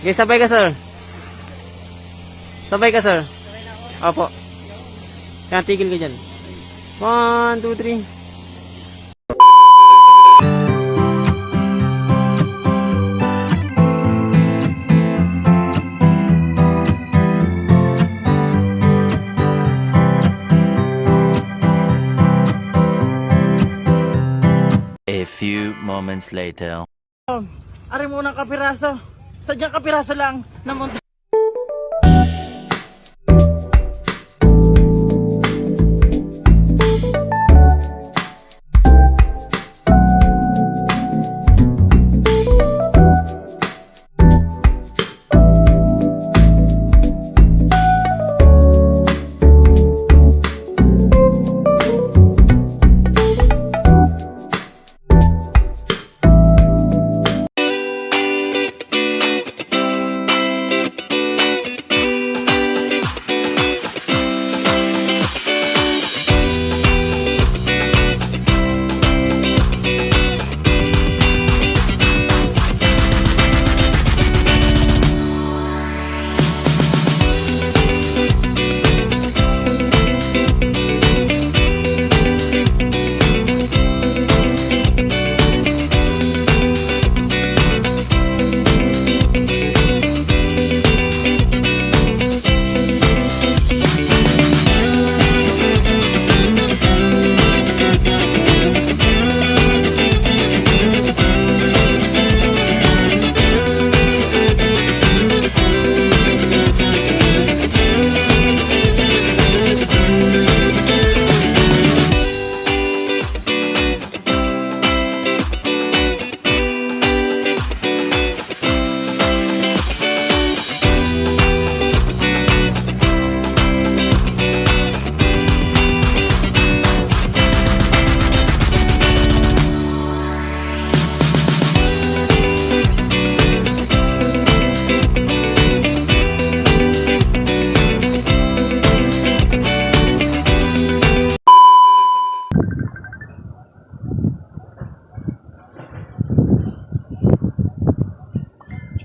Okay, sabay ka, sir. Sabay ka, sir. Opo. Yan, tigil ka dyan. 1, 2, 3. A few moments later. Ari mo ng kapiraso. Sadyang kapiraso lang. Namunta.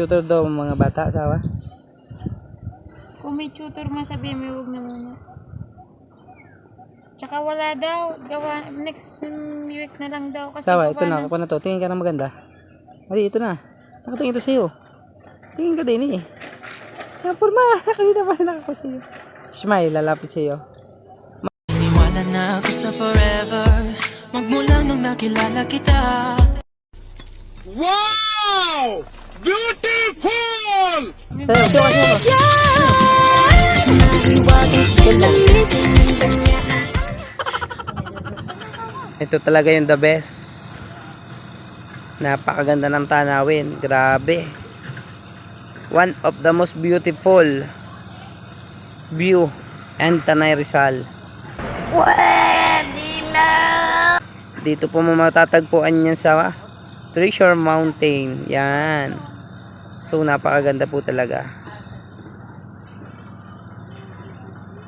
Shooter daw mga bata, sawa? Kung may tutor man sabihin mo, huwag na muna. Tsaka wala daw. Gawa, next week na lang daw. Kasi Sawa, gawa ito na. Ako na to. Tingin ka na maganda. Mali, ito na. Nakatingin ito sa'yo. Tingin ka din eh. Yan, forma. Nakakita pa na ako sa'yo. Smile, lalapit sa'yo. Iniwala na ako sa forever magmula nung nakilala kita. Wow! Beautiful! Sa'yo, sa'yo. Ito talaga yung the best. Napakaganda ng tanawin. Grabe. One of the most beautiful view and Tanay Rizal. Dito po mo matatagpuan yan sa Treasure Mountain. Yan. So napakaganda po talaga.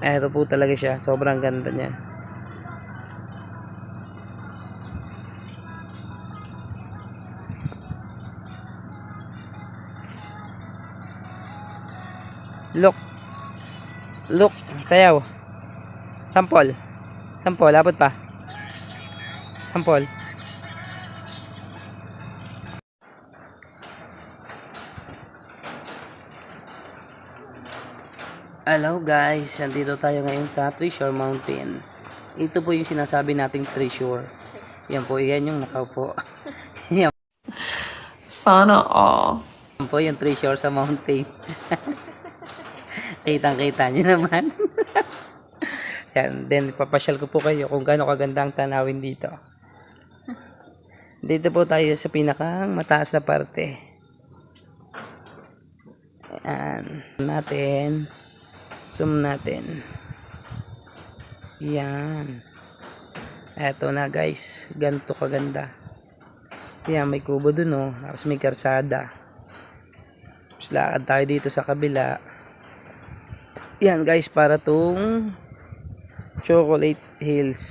Ito po talaga siya. Sobrang ganda niya. Look. Look. Sayaw. Sampol. Sampol. Abot pa. Sampol. Hello guys. Nandito tayo ngayon sa Treasure Mountain. Ito po yung sinasabi nating treasure. Yan po. Yan yung nakaupo. Yan Sana all. po yung treasure sa mountain. Kitang-kita nyo naman. Yan. Then, papasyal ko po kayo kung gaano kaganda ang tanawin dito. Dito po tayo sa pinakang mataas na parte. Yan. Natin. Zoom natin. Yan. Eto na guys. Ganito kaganda. Yan. May kubo dun oh. Tapos may karsada. Tapos lakad tayo dito sa kabila. Yan guys, para tong Chocolate Hills.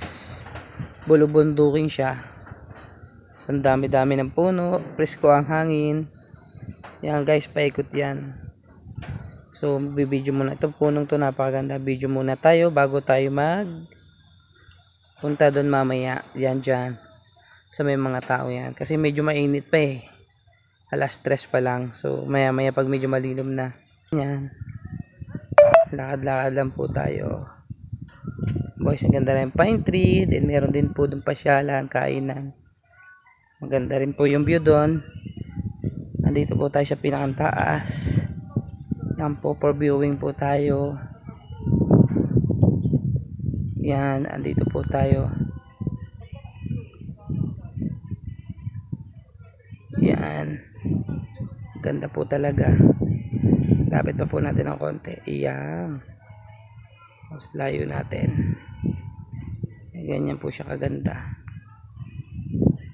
Bulubundukin siya. Ang dami-dami ng puno, presko ang hangin. Yan guys, paikot yan. So, bibidyo muna. Ito punong to, napakaganda. Video muna tayo bago tayo punta doon mamaya. Yan dyan. Sa may mga tao yan. Kasi medyo mainit pa eh. Alas 3 pa lang. So, maya maya pag medyo malinom na. Yan. Lakad-lakad lang po tayo. Boys, ang ganda rin pine tree. Then, meron din po doon pasyalan, kainan. Maganda rin po yung view doon. Nandito po tayo sa pinakataas. Yan po, for viewing po tayo. Yan, andito po tayo. Yan. Ganda po talaga. Lapit pa po natin ng konti. Yan. Mas layo natin. Ganyan po siya kaganda.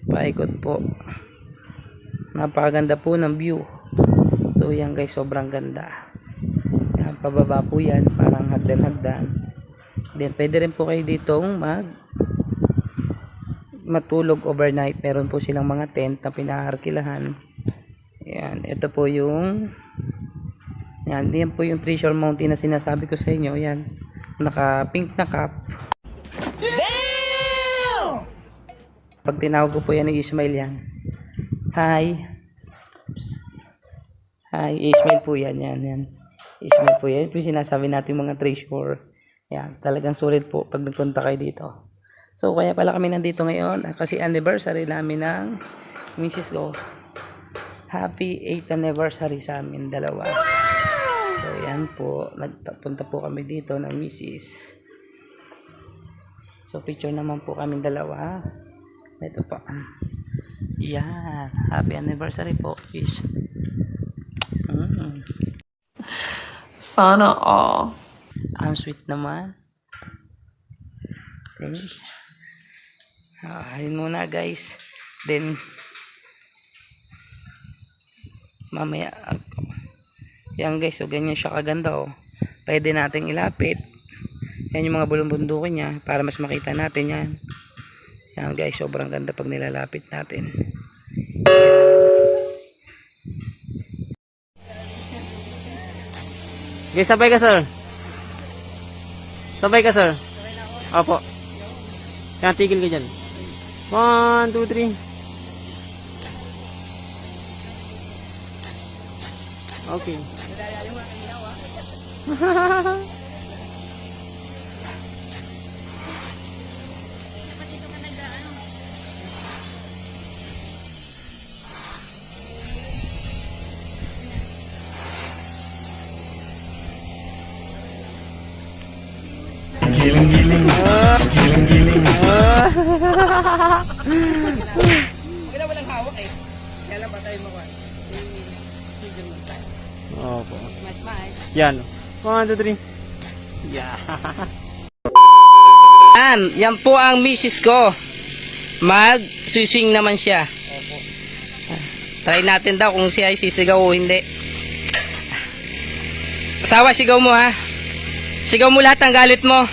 Paikot po. Napakaganda po ng view. So yan guys, sobrang ganda. Yan, pababa po yan, parang hagdan-hagdan. Then pwede rin po kayo ditong matulog overnight. Meron po silang mga tent na pinaharkilahan. Yan, ito po yung yan po yung Treasure Mountain na sinasabi ko sa inyo. Yan, naka pink na cap. Pag tinawag ko po yan ni Ismail yan. Hi. Hi, Ismail po yan. Yan. Ismail po yan. Ito yung sinasabi natin mga treasure. Yan, talagang sulit po pag nagpunta kayo dito. So, kaya pala kami nandito ngayon kasi anniversary namin ng Mrs. Go. Happy 8th anniversary sa amin dalawa. So, yan po. Nagpunta po kami dito ng Mrs. So, picture naman po kami dalawa. Ito pa. Yan. Happy anniversary po, fish. Sana all. Ang sweet naman. Okay. Ayun muna guys. Then, mamaya, yan guys, so ganyan siya kaganda oh. Pwede nating ilapit. Yan yung mga bulong-bundukin niya para mas makita natin yan. Yan guys, sobrang ganda pag nilalapit natin. Okay, sabay ka, sir. Sabay ka, sir. Opo. Yan, tigil ka dyan. 1, 2, 3. Okay. Wala walang hawak eh. Kaya lang ba tayo makuha? Opo. Match. Yan. 1, 2, 3. Yeah. Yan po ang misis ko. Mag-swing naman siya. Try natin daw kung siya ay sisigaw o hindi. Asawa, sigaw mo ha. Sigaw mo lahat ng galit mo.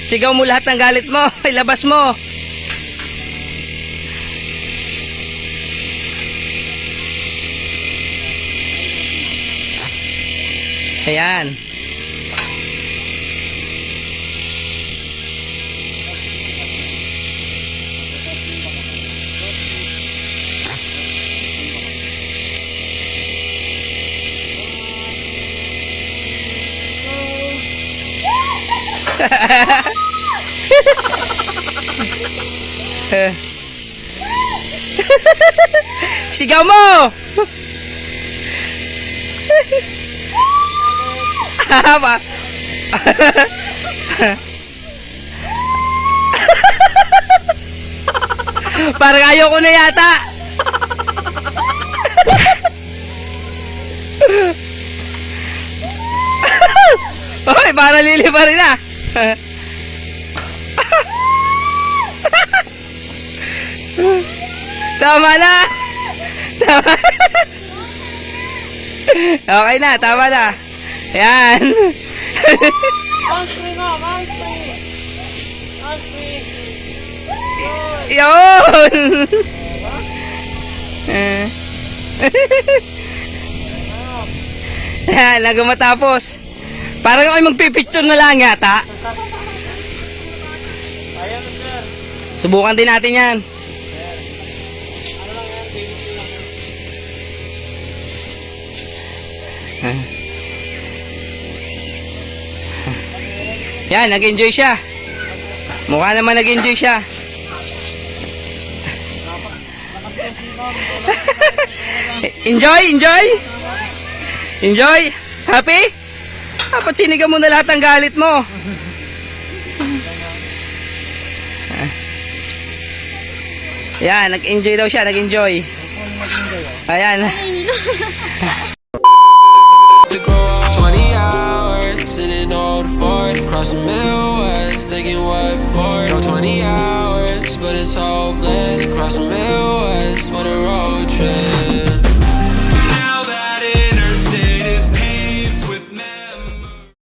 Sigaw mo lahat ng galit mo. Ilabas mo. Ayan. Sigaw mo. Parang ayaw ko na yata. Hoy, parang lilipa rin ah. Tama na. Tama. Okay na, tama na. Yan. Yun. Yan, lago matapos. Parang ako'y magpipicture na lang yata. Subukan din natin yan. Yan, nag-enjoy siya. Mukha naman nag-enjoy siya. Enjoy, enjoy. Enjoy. Happy? Dapat sinigaw mo na lahat ng galit mo. Yan, nag-enjoy daw siya, nag-enjoy. Ayan. To grow up 20 hours sitting on the Ford across the Midwest thinking what for. Drove 20 hours but it's hopeless across the Midwest. What a road trip.